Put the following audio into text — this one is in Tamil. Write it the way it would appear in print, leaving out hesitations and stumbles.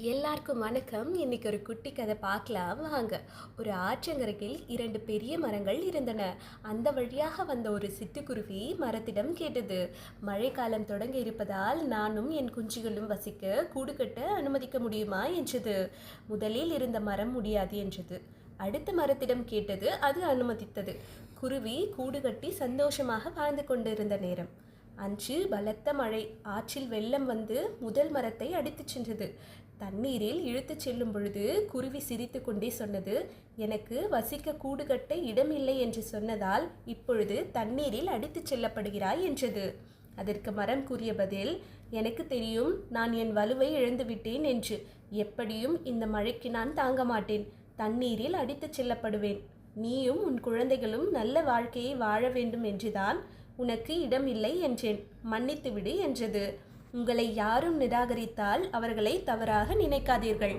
எல்லாருக்கும் வணக்கம். இன்னைக்கு ஒரு குட்டி கதை பார்க்கலாம் வாங்க. ஒரு ஆற்றங்கரையில் 2 பெரிய மரங்கள் இருந்தன. அந்த வழியாக வந்த ஒரு சிட்டுக்குருவி மரத்திடம் கேட்டது, மழைக்காலம் தொடங்க இருப்பதால் நானும் என் குஞ்சுகளும் வசிக்க கூடு கட்ட அனுமதிக்க முடியுமா என்றது. முதலில் இருந்த மரம் முடியாது என்றது. அடுத்த மரத்திடம் கேட்டது, அது அனுமதித்தது. குருவி கூடு கட்டி சந்தோஷமாக வாழ்ந்து கொண்டிருந்த நேரம். அன்று பலத்த மழை. ஆற்றில் வெள்ளம் வந்து முதல் மரத்தை அடித்துச் சென்றது. தண்ணீரில் இழுத்துச் செல்லும் பொழுது குருவி சிரித்து கொண்டே சொன்னது, எனக்கு வசிக்க கூடு கட்ட இடமில்லை என்று சொன்னதால் இப்பொழுது தண்ணீரில் அடித்துச் செல்லப்படுகிறாய் என்றது. அதற்கு மரம் கூறிய பதில், எனக்கு தெரியும், நான் என் வலுவை இழந்துவிட்டேன் என்று. எப்படியும் இந்த மழைக்கு நான் தாங்க மாட்டேன். தண்ணீரில் அடித்துச் செல்லப்படுவேன். நீயும் உன் குழந்தைகளும் நல்ல வாழ்க்கையை வாழ வேண்டும் என்றுதான் உனக்கு இடம் இல்லை என்றேன். மன்னித்துவிடு என்றது. உங்களை யாரும் நிராகரித்தால் அவர்களை தவறாக நினைக்காதீர்கள்.